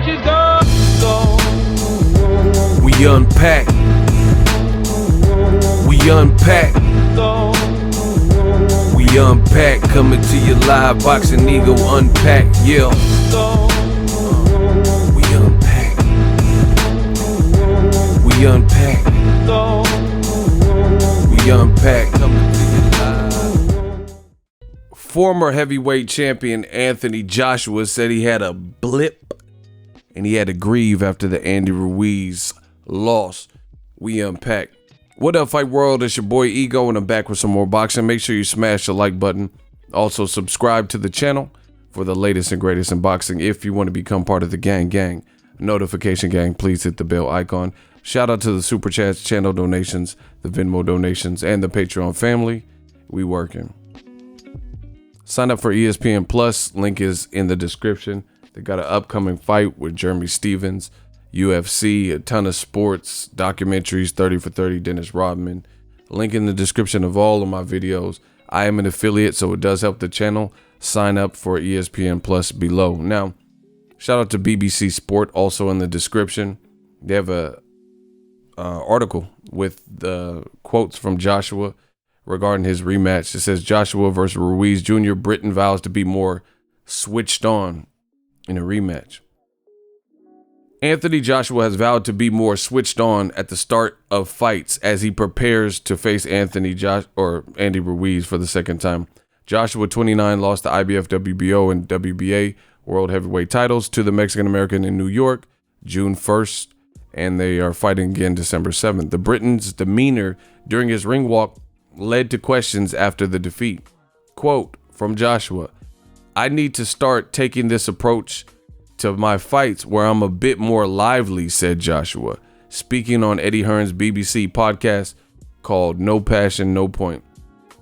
bitches go. We unpack. We unpack. We unpack. Coming to you live. Boxingego Unpacked. Yeah. We unpack. We unpack. We unpack. Coming to you live. Former heavyweight champion Anthony Joshua said he had a blip and he had to grieve after the Andy Ruiz loss. We unpack. What up, Fight World? It's your boy Ego, and I'm back with some more boxing. Make sure you smash the like button. Also, subscribe to the channel for the latest and greatest in boxing. If you want to become part of the gang, notification gang, please hit the bell icon. Shout out to the Super Chats, channel donations, the Venmo donations, and the Patreon family. We working. Sign up for ESPN Plus. Link is in the description. They got an upcoming fight with Jeremy Stevens. UFC, a ton of sports, documentaries, 30 for 30, Dennis Rodman. Link in the description of all of my videos. I am an affiliate, so it does help the channel. Sign up for ESPN Plus below. Now, shout out to BBC Sport, also in the description. They have a article with the quotes from Joshua regarding his rematch. It says, Joshua versus Ruiz Jr. Britain vows to be more switched on in a rematch. Anthony Joshua has vowed to be more switched on at the start of fights as he prepares to face Andy Ruiz for the second time. Joshua, 29, lost the IBF, WBO, and WBA World Heavyweight titles to the Mexican-American in New York, June 1st, and they are fighting again December 7th. The Briton's demeanor during his ring walk led to questions after the defeat. Quote from Joshua, I need to start taking this approach to my fights where I'm a bit more lively, said Joshua, speaking on Eddie Hearn's BBC podcast called No Passion, No Point.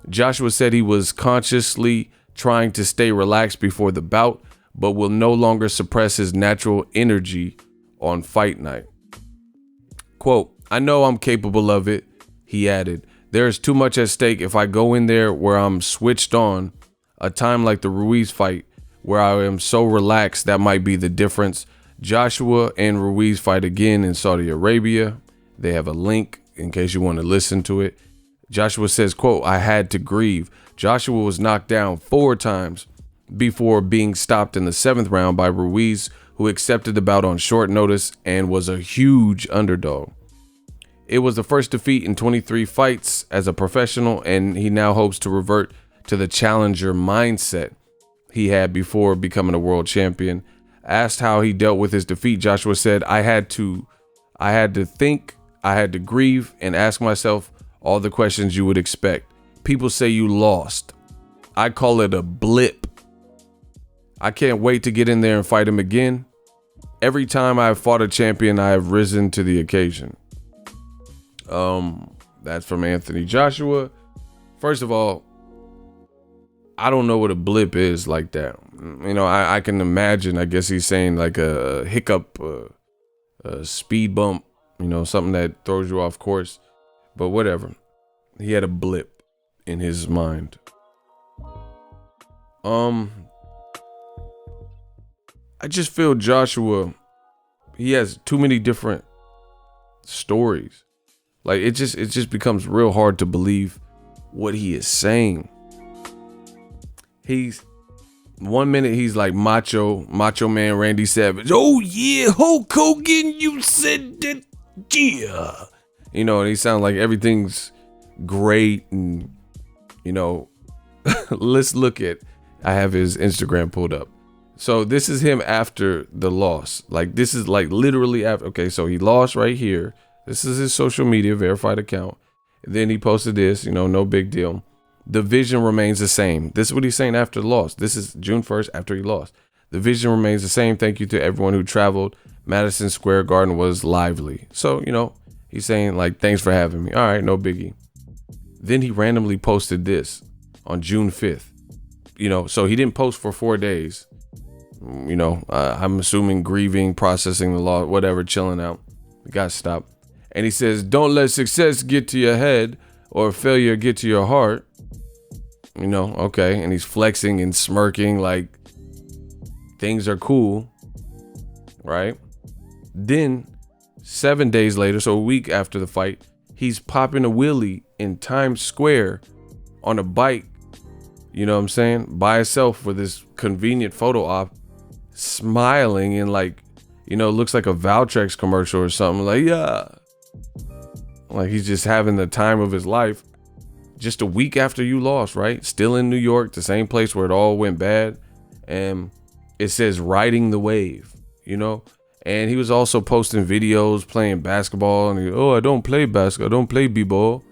Joshua said he was consciously trying to stay relaxed before the bout, but will no longer suppress his natural energy on fight night. Quote, I know I'm capable of it, he added. There is too much at stake if I go in there where I'm switched on. A time like the Ruiz fight, where I am so relaxed, that might be the difference. Joshua and Ruiz fight again in Saudi Arabia. They have a link in case you want to listen to it. Joshua says, quote, I had to grieve. Joshua was knocked down 4 times before being stopped in the 7th round by Ruiz, who accepted the bout on short notice and was a huge underdog. It was the first defeat in 23 fights as a professional, and he now hopes to revert to the challenger mindset he had before becoming a world champion. Asked how he dealt with his defeat, Joshua said, I had to think, I had to grieve and ask myself all the questions you would expect. People say you lost. I call it a blip. I can't wait to get in there and fight him again. Every time I have fought a champion, I have risen to the occasion. That's from Anthony Joshua. First of all, I don't know what a blip is like that. You know, I can imagine, I guess he's saying like a hiccup, a speed bump, you know, something that throws you off course. But whatever. He had a blip in his mind. I just feel Joshua, he has too many different stories. Like it just becomes real hard to believe what he is saying. He's 1 minute he's like macho man Randy Savage. Oh yeah, Hulk Hogan, you said that, yeah. You know, and he sounds like everything's great, and you know, let's look at. I have his Instagram pulled up. So this is him after the loss. Like this is like literally after. Okay, so he lost right here. This is his social media verified account. And then he posted this. You know, no big deal. The vision remains the same. This is what he's saying after the loss. This is June 1st after he lost. The vision remains the same. Thank you to everyone who traveled. Madison Square Garden was lively. So, you know, he's saying like, thanks for having me. All right, no biggie. Then he randomly posted this on June 5th. You know, so he didn't post for 4 days. You know, I'm assuming grieving, processing the law, whatever, chilling out. He got stopped. And he says, don't let success get to your head or failure get to your heart. You know, okay. And he's flexing and smirking like things are cool. right? Then 7 days later, so a week after the fight, he's popping a wheelie in Times Square on a bike, you know what I'm saying, by himself for this convenient photo op, smiling and like, you know, it looks like a Valtrex commercial or something, like, yeah. Like he's just having the time of his life just a week after you lost, right? Still in New York, the same place where it all went bad. And it says riding the wave, you know? And he was also posting videos playing basketball. And I don't play basketball. I don't play b-ball.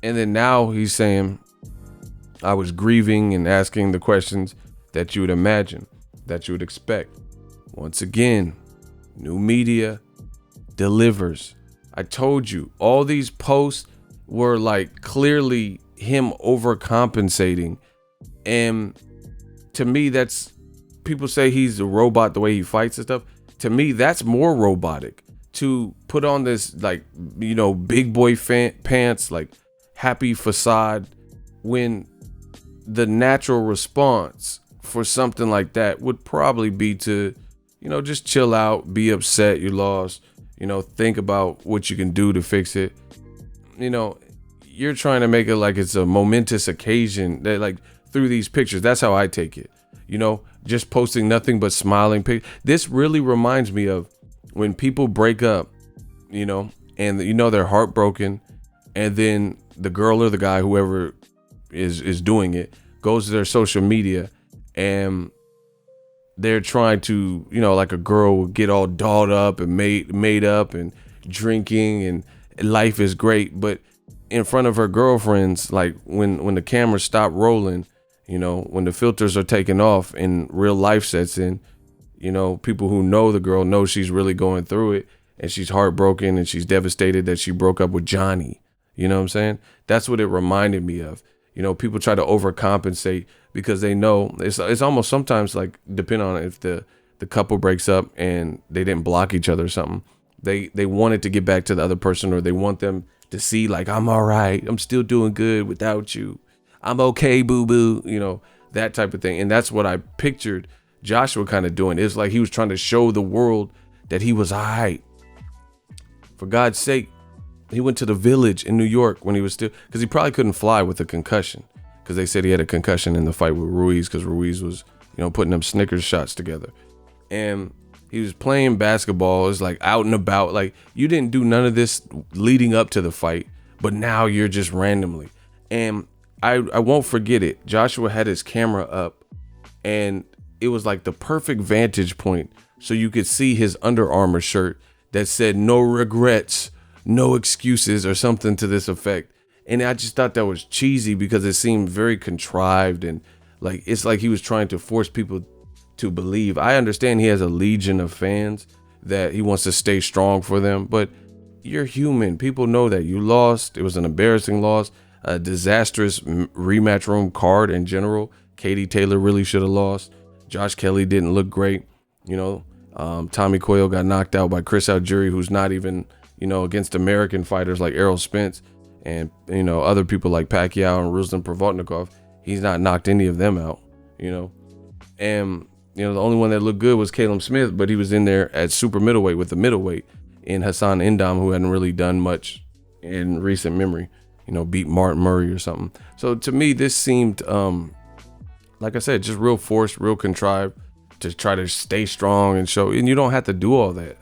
And then now he's saying, I was grieving and asking the questions that you would imagine, that you would expect. Once again, new media delivers. I told you, all these posts were like clearly him overcompensating. And to me, that's, people say he's a robot the way he fights and stuff. To me, that's more robotic, to put on this, like, you know, big boy pants, like happy facade, when the natural response for something like that would probably be to, you know, just chill out, be upset you lost, you know, think about what you can do to fix it. You know, you're trying to make it like it's a momentous occasion, that like through these pictures. That's how I take it. You know, just posting nothing but smiling pictures. This really reminds me of when people break up, you know, and you know they're heartbroken, and then the girl or the guy, whoever is doing it, goes to their social media and they're trying to, you know, like a girl will get all dolled up and made up and drinking and life is great, but in front of her girlfriends, like when the cameras stop rolling, you know, when the filters are taken off and real life sets in, you know, people who know the girl know she's really going through it and she's heartbroken and she's devastated that she broke up with Johnny. You know what I'm saying? That's what it reminded me of. You know, people try to overcompensate because they know it's almost sometimes like, depending on if the couple breaks up and they didn't block each other or something, they wanted to get back to the other person, or they want them to see like, I'm all right, I'm still doing good without you, I'm okay, boo boo, you know, that type of thing. And that's what I pictured Joshua kind of doing. It's like he was trying to show the world that he was all right. For God's sake, he went to the Village in New York when he was still, because he probably couldn't fly with a concussion, because they said he had a concussion in the fight with Ruiz, because Ruiz was, you know, putting them Snickers shots together. And he was playing basketball. It's like out and about. Like, you didn't do none of this leading up to the fight, but now you're just randomly. And I won't forget it. Joshua had his camera up and it was like the perfect vantage point, so you could see his Under Armour shirt that said no regrets, no excuses, or something to this effect. And I just thought that was cheesy because it seemed very contrived, and like it's like he was trying to force people to believe. I understand he has a legion of fans that he wants to stay strong for them, but you're human. People know that you lost. It was an embarrassing loss, a disastrous rematch room card in general. Katie Taylor really should have lost. Josh Kelly didn't look great. You know, Tommy Coyle got knocked out by Chris Algieri, who's not even, you know, against American fighters like Errol Spence and, you know, other people like Pacquiao and Ruslan Provodnikov. He's not knocked any of them out, you know. And, you know, the only one that looked good was Caleb Smith, but he was in there at super middleweight with the middleweight in Hassan Endam, who hadn't really done much in recent memory, you know, beat Martin Murray or something. So to me, this seemed, like I said, just real forced, real contrived to try to stay strong and show. And you don't have to do all that,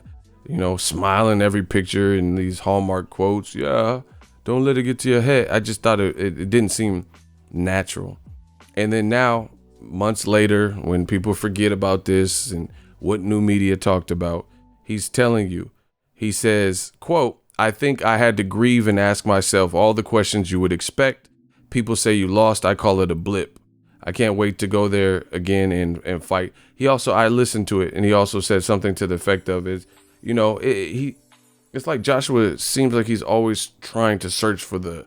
you know, smiling every picture and these Hallmark quotes. Yeah, don't let it get to your head. I just thought it didn't seem natural. And then now, months later, when people forget about this and what new media talked about, he's telling you, he says, quote, I think I had to grieve and ask myself all the questions you would expect. People say you lost. I call it a blip. I can't wait to go there again and fight. He also, I listened to it, and he also said something to the effect of it, you know, it's like Joshua seems like he's always trying to search for the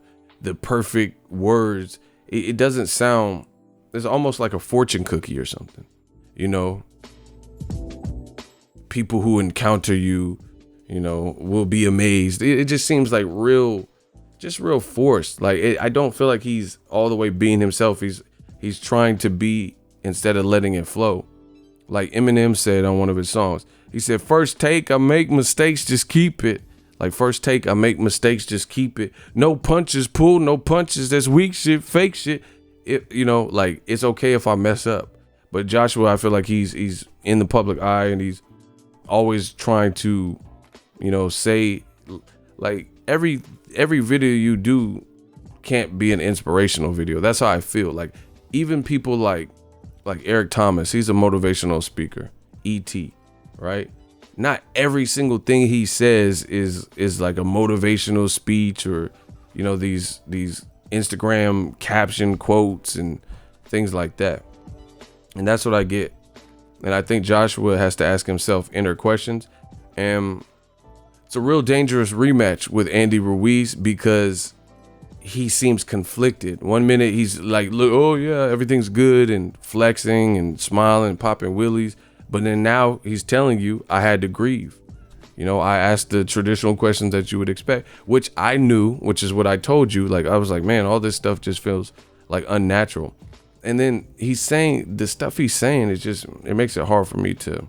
perfect words. It doesn't sound, it's almost like a fortune cookie or something, you know. People who encounter you, you know, will be amazed. It just seems like real forced. Like, I don't feel like he's all the way being himself. He's trying to be instead of letting it flow. Like Eminem said on one of his songs. He said, first take, I make mistakes, just keep it. Like, first take, I make mistakes, just keep it. No punches pulled, no punches. That's weak shit, fake shit. Like, it's okay if I mess up. But Joshua, I feel like he's in the public eye, and he's always trying to, say, like, every video you do can't be an inspirational video. That's how I feel. Like, even people like Eric Thomas, he's a motivational speaker, E.T., right? Not every single thing he says is like a motivational speech, or these Instagram caption quotes and things like that. And that's what I get. And I think Joshua has to ask himself inner questions. And it's a real dangerous rematch with Andy Ruiz, because he seems conflicted. One minute he's like, look, oh yeah, everything's good, and flexing and smiling, popping willies. But then now he's telling you, I had to grieve. I asked the traditional questions that you would expect, which I knew, which is what I told you. Like, I was like, man, all this stuff just feels like unnatural. And then he's saying the stuff he's saying it makes it hard for me to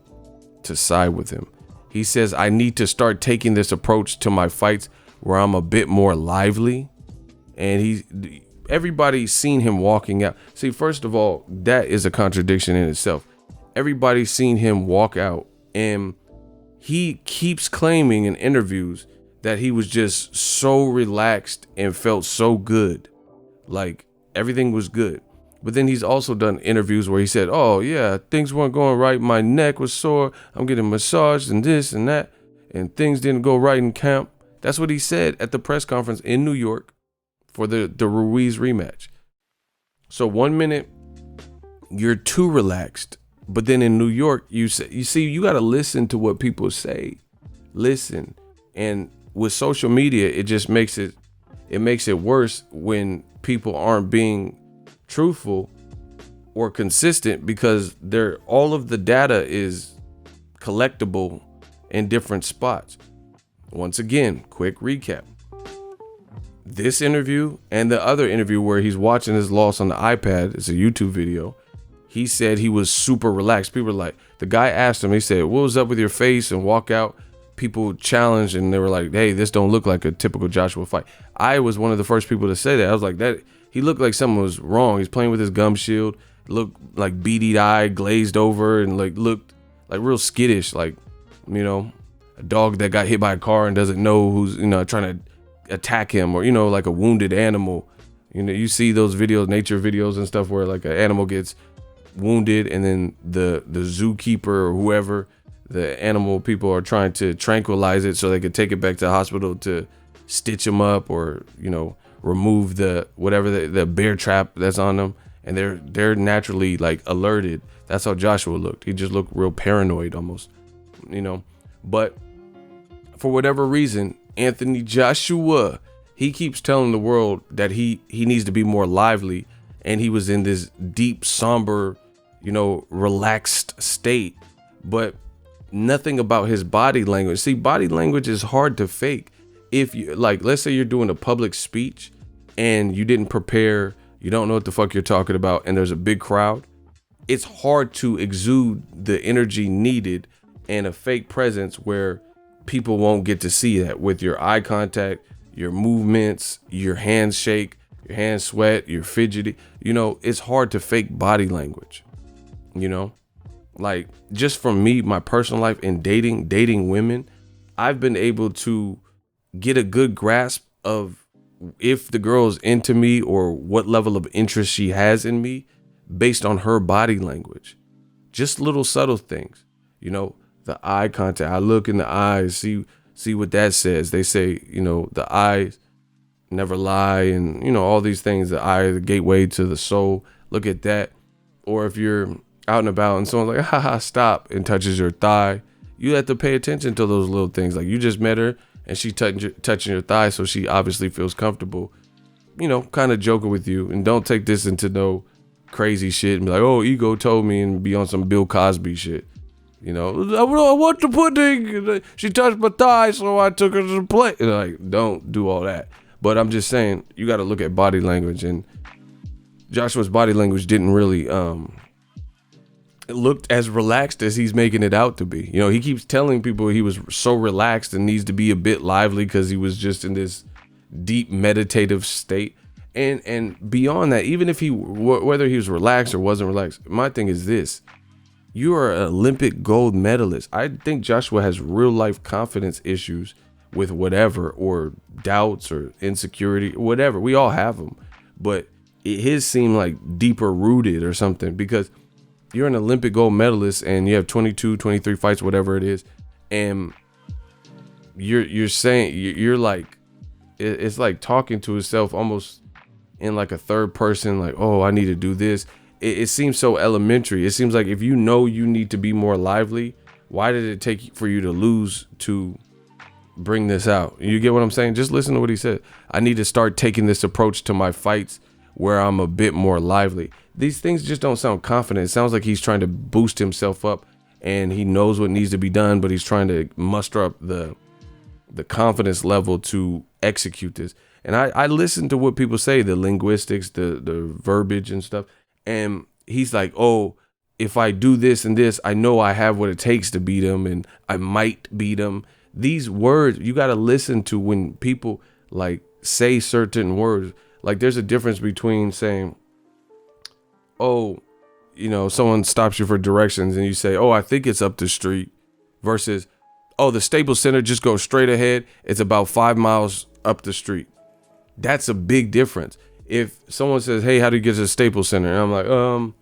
side with him. He says, I need to start taking this approach to my fights where I'm a bit more lively. And everybody's seen him walking out. See, first of all, that is a contradiction in itself. Everybody's seen him walk out, and he keeps claiming in interviews that he was just so relaxed and felt so good. Like, everything was good. But then he's also done interviews where he said, oh yeah, things weren't going right. My neck was sore. I'm getting massaged and this and that. And things didn't go right in camp. That's what he said at the press conference in New York for the Ruiz rematch. So 1 minute, you're too relaxed. But then in New York, you got to listen to what people say. Listen. And with social media, it just makes it worse when people aren't being truthful or consistent, because all of the data is collectible in different spots. Once again, quick recap. This interview and the other interview where he's watching his loss on the iPad, it's a YouTube video. He said he was super relaxed. People were like, the guy asked him, he said, what was up with your face and walk out? People challenged, and they were like, hey, this don't look like a typical Joshua fight. I was one of the first people to say that. I was like, that he looked like something was wrong. He's playing with his gum shield, looked like beady eyed, glazed over, and like looked like real skittish, like, a dog that got hit by a car and doesn't know who's, trying to attack him, or, like a wounded animal. You see those videos, nature videos and stuff, where like an animal gets wounded, and then the zookeeper or whoever, the animal people are trying to tranquilize it so they could take it back to the hospital to stitch them up, or remove the whatever the bear trap that's on them, and they're naturally like alerted. That's how Joshua looked. He just looked real paranoid almost, but for whatever reason, Anthony Joshua, he keeps telling the world that he needs to be more lively, and he was in this deep, somber, relaxed state, but nothing about his body language. See, body language is hard to fake. If you, like, let's say you're doing a public speech and you didn't prepare, you don't know what the fuck you're talking about, and there's a big crowd, it's hard to exude the energy needed and a fake presence where people won't get to see that with your eye contact, your movements, your hands shake, your hands sweat, you're fidgety. It's hard to fake body language. Like, just from me, my personal life in dating women, I've been able to get a good grasp of if the girl's into me or what level of interest she has in me based on her body language. Just little subtle things, the eye contact. I look in the eyes, see what that says. They say, the eyes never lie, and all these things. The eye, the gateway to the soul. Look at that. Or if you're out and about and someone's like, haha, stop, and touches your thigh, you have to pay attention to those little things. Like, you just met her and she touching your thigh, so she obviously feels comfortable, kind of joking with you. And don't take this into no crazy shit and be like, oh, ego told me, and be on some Bill Cosby shit. I want to put she touched my thigh, so I took her to the plate. Like, don't do all that. But I'm just saying, you got to look at body language, and Joshua's body language didn't really looked as relaxed as he's making it out to be. You know, he keeps telling people he was so relaxed and needs to be a bit lively because he was just in this deep meditative state. And beyond that, even if whether he was relaxed or wasn't relaxed, my thing is this: you are an Olympic gold medalist. I think Joshua has real life confidence issues with whatever, or doubts or insecurity, whatever. We all have them, but his seem like deeper rooted or something, because you're an Olympic gold medalist and you have 22, 23 fights, whatever it is. And you're saying, you're like, it's like talking to himself almost in like a third person, like, oh, I need to do this. It seems so elementary. It seems like if you know you need to be more lively, why did it take for you to lose to bring this out? You get what I'm saying? Just listen to what he said. I need to start taking this approach to my fights where I'm a bit more lively. These things just don't sound confident. It sounds like he's trying to boost himself up and he knows what needs to be done, but he's trying to muster up the confidence level to execute this. And I listen to what people say, the linguistics, the verbiage and stuff. And he's like, oh, if I do this and this, I know I have what it takes to beat him, and I might beat him. These words, you got to listen to when people like say certain words. Like there's a difference between saying, oh, you know, someone stops you for directions and you say, oh, I think it's up the street, versus, oh, the Staples Center, just go straight ahead. It's about 5 miles up the street. That's a big difference. If someone says, hey, how do you get to the Staples Center? And I'm like,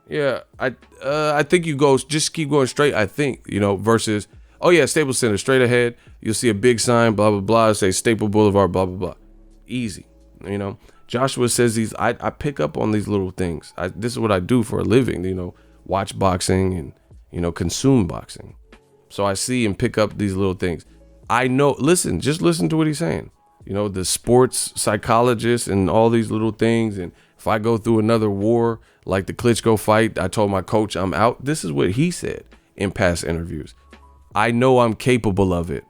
yeah, I think you just keep going straight, I think, you know, versus, oh yeah, Staples Center, straight ahead. You'll see a big sign, blah, blah, blah, say Staple Boulevard, blah, blah, blah. Easy, you know. Joshua says I pick up on these little things. This is what I do for a living, you know, watch boxing and, you know, consume boxing. So I see and pick up these little things. I know, just listen to what he's saying. You know, the sports psychologist and all these little things. And if I go through another war, like the Klitschko fight, I told my coach I'm out. This is what he said in past interviews. I know I'm capable of it.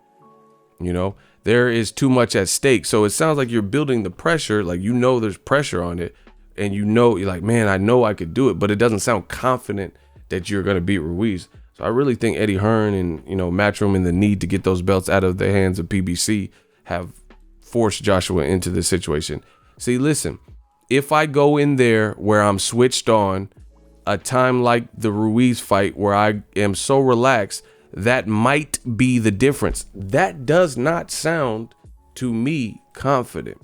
You know, there is too much at stake. So it sounds like you're building the pressure, like, you know, there's pressure on it. And you know, you're like, man, I know I could do it. But it doesn't sound confident that you're going to beat Ruiz. So I really think Eddie Hearn and, you know, Matchroom and the need to get those belts out of the hands of PBC have forced Joshua into this situation. See, listen, if I go in there where I'm switched on, a time like the Ruiz fight where I am so relaxed, that might be the difference. That does not sound to me confident.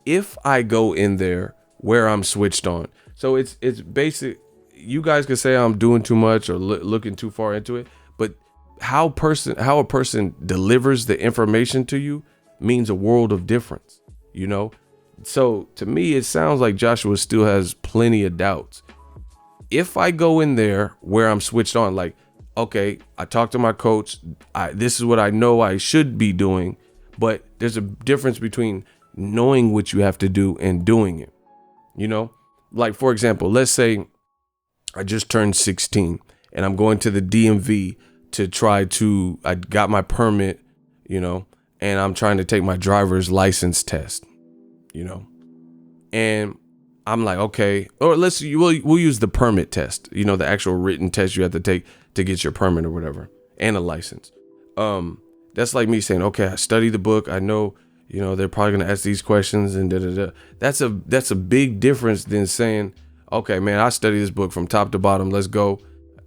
If I go in there where I'm switched on. So it's basic. You guys can say I'm doing too much or looking too far into it, but how a person delivers the information to you means a world of difference, you know? So to me, it sounds like Joshua still has plenty of doubts. If I go in there where I'm switched on, like, okay, I talked to my coach, this is what I know I should be doing, but there's a difference between knowing what you have to do and doing it, you know? Like, for example, let's say I just turned 16 and I'm going to the DMV I got my permit, you know, and I'm trying to take my driver's license test, you know, and I'm like, okay, or we'll use the permit test, you know, the actual written test you have to take to get your permit or whatever, and a license. That's like me saying, okay, I studied the book. I know, you know, they're probably going to ask these questions and da, da, da. That's a big difference than saying, okay, man, I studied this book from top to bottom. Let's go.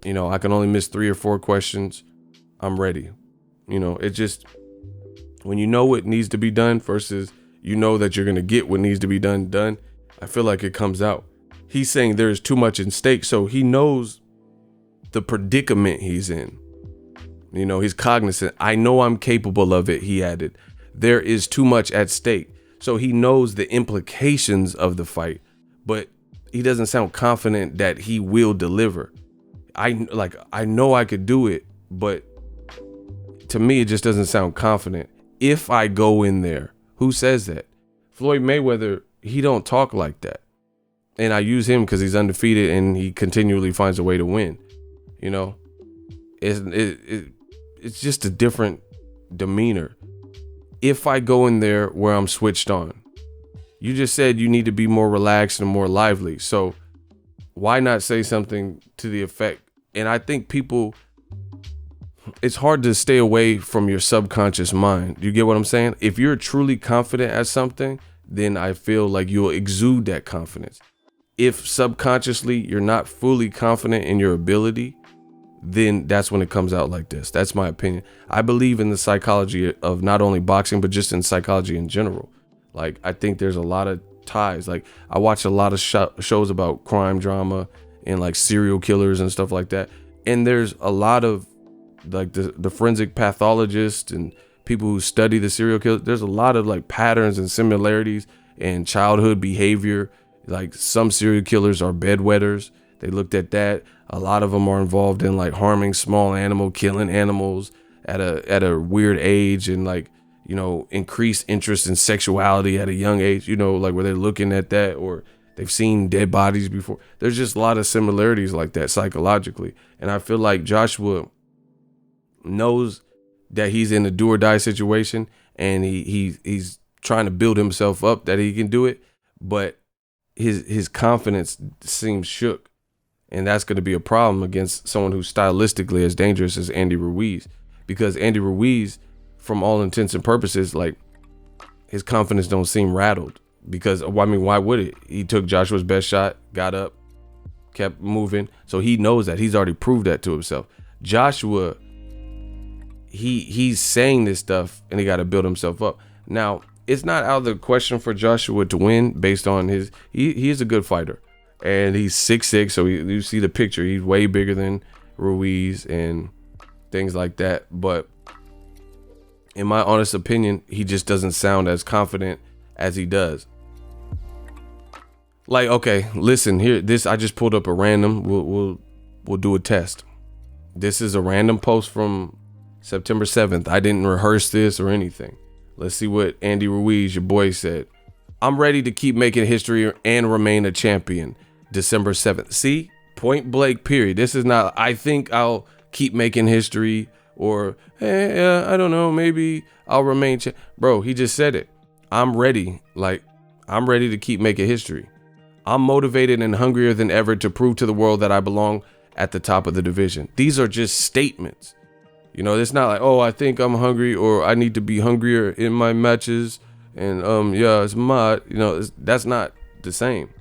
You know, I can only miss 3 or 4 questions. I'm ready. You know, it just, when you know what needs to be done versus you know that you're going to get what needs to be done, I feel like it comes out. He's saying there's too much in stake. So he knows the predicament he's in. You know, he's cognizant. I know I'm capable of it, he added. There is too much at stake. So he knows the implications of the fight, but he doesn't sound confident that he will deliver. I know I could do it, but to me, it just doesn't sound confident. If I go in there, who says that? Floyd Mayweather, he don't talk like that. And I use him because he's undefeated and he continually finds a way to win. You know, it's just a different demeanor. If I go in there where I'm switched on, you just said you need to be more relaxed and more lively. So why not say something to the effect, And I think people, it's hard to stay away from your subconscious mind. You get what I'm saying? If you're truly confident at something, then I feel like you'll exude that confidence. If subconsciously you're not fully confident in your ability, then that's when it comes out like this. That's my opinion. I believe in the psychology of not only boxing, but just in psychology in general. Like, I think there's a lot of ties. Like, I watch a lot of shows about crime drama and like serial killers and stuff like that. And there's a lot of like the forensic pathologists and people who study the serial killers. There's a lot of like patterns and similarities in childhood behavior. Like, some serial killers are bedwetters. They looked at that. A lot of them are involved in like harming small animal, killing animals at a weird age, and like, you know, increased interest in sexuality at a young age, you know, like where they're looking at that, or they've seen dead bodies before. There's just a lot of similarities like that psychologically. And I feel like Joshua knows that he's in a do or die situation, and he's trying to build himself up that he can do it, but his confidence seems shook. And that's going to be a problem against someone who's stylistically as dangerous as Andy Ruiz, because Andy Ruiz, from all intents and purposes, like, his confidence don't seem rattled, because, I mean, why would it? He took Joshua's best shot, got up, kept moving. So he knows that. He's already proved that to himself. Joshua, he's saying this stuff, and he got to build himself up. Now, it's not out of the question for Joshua to win based on he is a good fighter. And he's 6'6", so you see the picture. He's way bigger than Ruiz and things like that. But in my honest opinion, he just doesn't sound as confident as he does. Like, okay, listen here. This, I just pulled up a random. We'll do a test. This is a random post from September 7th. I didn't rehearse this or anything. Let's see what Andy Ruiz, your boy, said. I'm ready to keep making history and remain a champion. December 7th. See, point blank, period. This is not, I think I'll keep making history, or, hey, I don't know, maybe I'll remain. Bro, he just said it. I'm ready. Like, I'm ready to keep making history. I'm motivated and hungrier than ever to prove to the world that I belong at the top of the division. These are just statements. You know, it's not like, oh, I think I'm hungry, or I need to be hungrier in my matches. And, yeah, it's mad. You know, that's not the same.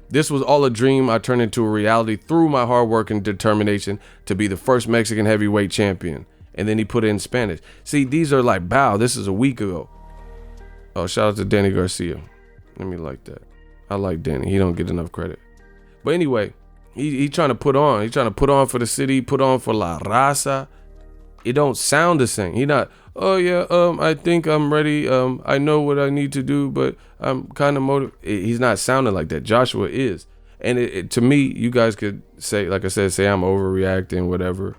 This was all a dream I turned into a reality through my hard work and determination to be the first Mexican heavyweight champion. And then he put it in Spanish. See, these are like, bow, this is a week ago. Oh, shout out to Danny Garcia. Let me like that. I like Danny. He don't get enough credit. But anyway, he trying to put on. He trying to put on for the city, put on for La Raza. It don't sound the same. He not, oh yeah, I think I'm ready. I know what I need to do, but I'm kind of motivated. He's not sounding like that. Joshua is. And to me, you guys could say, like I said, say I'm overreacting, whatever.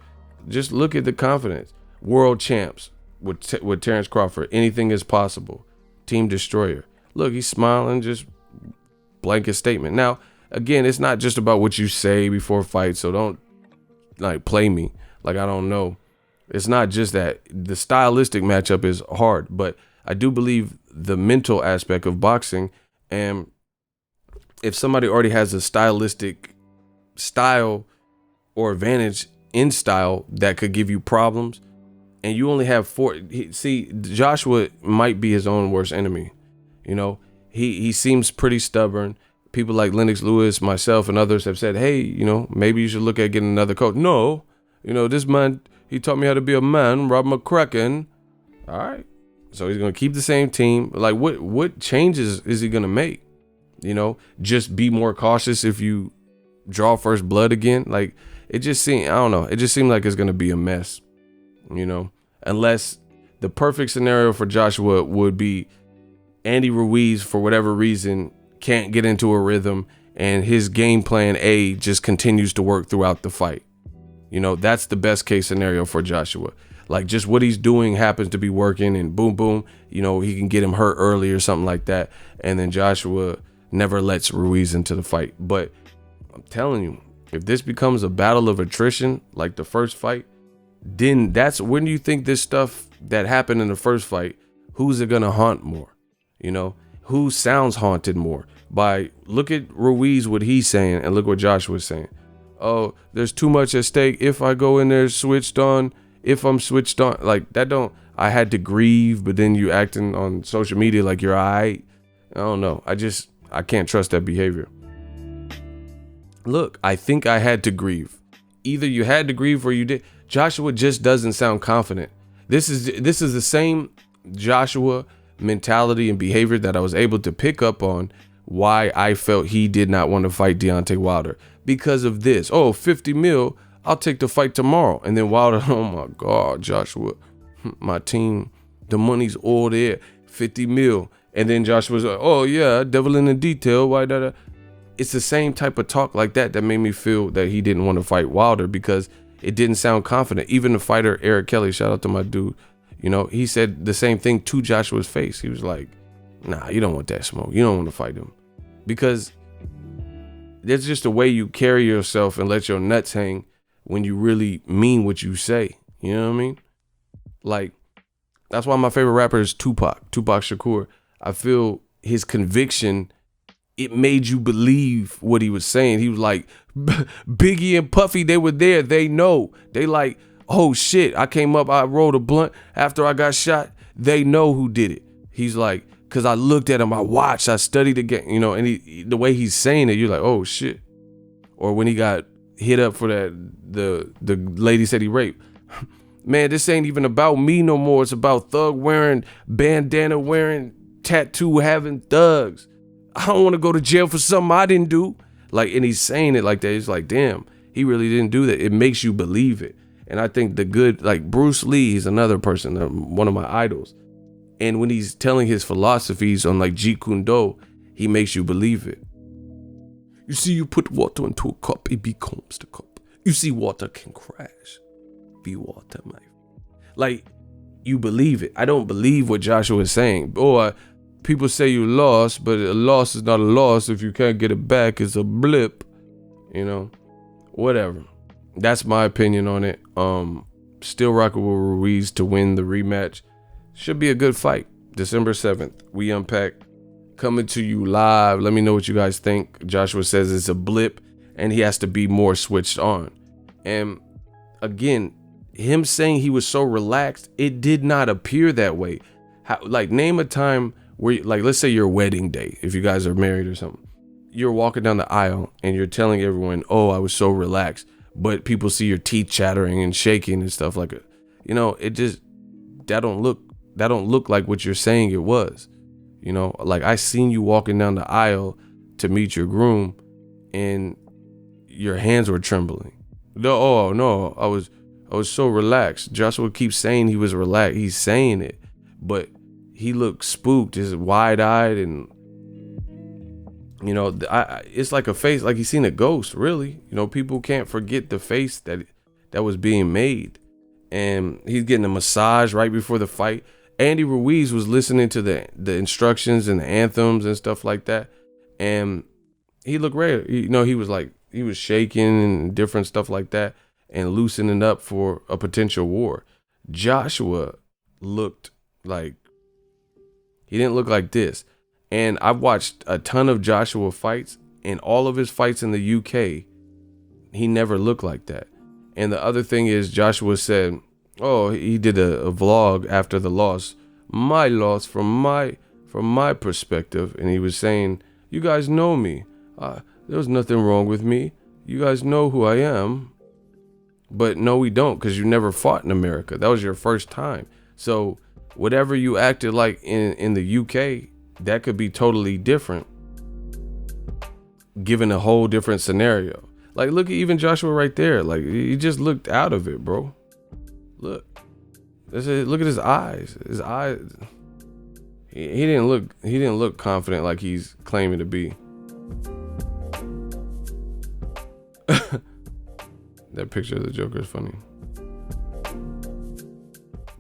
Just look at the confidence. World champs with Terrence Crawford. Anything is possible. Team destroyer. Look, he's smiling, just blanket statement. Now, again, it's not just about what you say before fight, so don't like play me like I don't know. It's not just that. The stylistic matchup is hard, but I do believe the mental aspect of boxing, and if somebody already has a stylistic style or advantage in style that could give you problems, and you only have four. See, Joshua might be his own worst enemy. You know, he seems pretty stubborn. People like Lennox Lewis, myself, and others have said, hey, you know, maybe you should look at getting another coach. No, you know, this man, he taught me how to be a man, Rob McCracken. All right. So he's going to keep the same team. Like, what changes is he going to make? You know, just be more cautious if you draw first blood again. Like, it just seemed, I don't know. It just seemed like it's going to be a mess, you know, unless the perfect scenario for Joshua would be Andy Ruiz, for whatever reason, can't get into a rhythm, and his game plan A just continues to work throughout the fight. You know, that's the best case scenario for Joshua. Like, just what he's doing happens to be working, and boom, boom, you know, he can get him hurt early or something like that. And then Joshua never lets Ruiz into the fight. But I'm telling you, if this becomes a battle of attrition, like the first fight, then that's when you think this stuff that happened in the first fight, who's it going to haunt more? You know, who sounds haunted more? By look at Ruiz, what he's saying, and look what Joshua's saying. oh, there's too much at stake. If I go in there switched on, if I'm switched on, like that don't, I had to grieve, but then you acting on social media like you're all right. I don't know. I can't trust that behavior. Look, I think I had to grieve. Either you had to grieve or you did. Joshua just doesn't sound confident. This is the same Joshua mentality and behavior that I was able to pick up on why I felt he did not want to fight Deontay Wilder. Because of this. Oh, 50 mil, I'll take the fight tomorrow. And then Wilder, oh my God, Joshua, my team, the money's all there, 50 mil. And then Joshua's like, oh yeah, devil in the detail, why that? It's the same type of talk like that made me feel that he didn't want to fight Wilder because it didn't sound confident. Even the fighter, Eric Kelly, shout out to my dude, you know, he said the same thing to Joshua's face. He was like, nah, you don't want that smoke. You don't want to fight him. Because there's just a way you carry yourself and let your nuts hang when you really mean what you say. You know what I mean? Like, that's why my favorite rapper is Tupac Shakur. I feel his conviction, it made you believe what he was saying. He was like, Biggie and Puffy, they were there. They know. They like, oh shit, I came up, I rolled a blunt after I got shot. They know who did it. He's like, because I looked at him, I watched, I studied again, you know, and the way he's saying it, you're like, oh shit. Or when he got hit up for that, the lady said he raped. Man, this ain't even about me no more. It's about thug wearing, bandana wearing, tattoo having thugs. I don't want to go to jail for something I didn't do. Like, and he's saying it like that. It's like, damn, he really didn't do that. It makes you believe it. And I think like Bruce Lee, he's another person, one of my idols. And when he's telling his philosophies on like Jeet Kune Do, he makes you believe it. You see, you put water into a cup, it becomes the cup. You see, water can crash. Be water, man. Like, you believe it. I don't believe what Joshua is saying. Boy, people say you lost, but a loss is not a loss. If you can't get it back, it's a blip. You know, whatever. That's my opinion on it. Still rocking with Ruiz to win the rematch. Should be a good fight. December 7th. We Unpacked. Coming to you live. Let me know what you guys think. Joshua says it's a blip and he has to be more switched on. And again, him saying he was so relaxed, it did not appear that way. Like, name a time where, like, let's say your wedding day, if you guys are married or something. You're walking down the aisle and you're telling everyone, oh, I was so relaxed. But people see your teeth chattering and shaking and stuff like it. You know, it just, that don't look like what you're saying it was. You know, like, I seen you walking down the aisle to meet your groom and your hands were trembling. Oh no, I was so relaxed. Joshua keeps saying he was relaxed. He's saying it, but he looked spooked, just wide-eyed, and you know, it's like a face, like he's seen a ghost. Really, you know, people can't forget the face that was being made. And he's getting a massage right before the fight. Andy Ruiz was listening to the instructions and the anthems and stuff like that, and he looked ready. You know, he was shaking and different stuff like that and loosening up for a potential war. Joshua looked like, he didn't look like this. And I've watched a ton of Joshua fights, and all of his fights in the UK, he never looked like that. And the other thing is, Joshua said, oh, he did a vlog after the loss. My loss from my perspective. And he was saying, you guys know me. There was nothing wrong with me. You guys know who I am. But no, we don't, because you never fought in America. That was your first time. So whatever you acted like in the UK, that could be totally different, given a whole different scenario. Like, look at even Joshua right there. Like, he just looked out of it, bro. Look at his eyes. His eyes. He didn't look confident like he's claiming to be. That picture of the Joker is funny.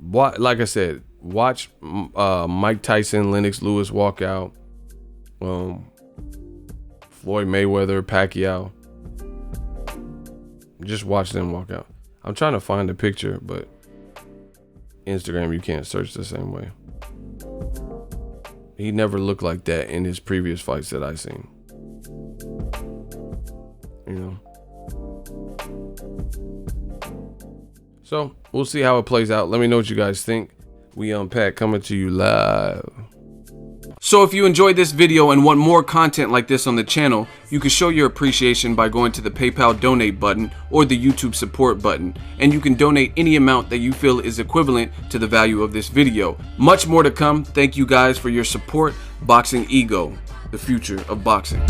Like I said, watch Mike Tyson, Lennox Lewis walk out. Floyd Mayweather, Pacquiao. Just watch them walk out. I'm trying to find a picture, but Instagram, you can't search the same way. He never looked like that in his previous fights that I've seen. You know? So we'll see how it plays out. Let me know what you guys think. We Unpacked coming to you live. So if you enjoyed this video and want more content like this on the channel, you can show your appreciation by going to the PayPal donate button or the YouTube support button, and you can donate any amount that you feel is equivalent to the value of this video. Much more to come. Thank you guys for your support. Boxingego, the future of boxing.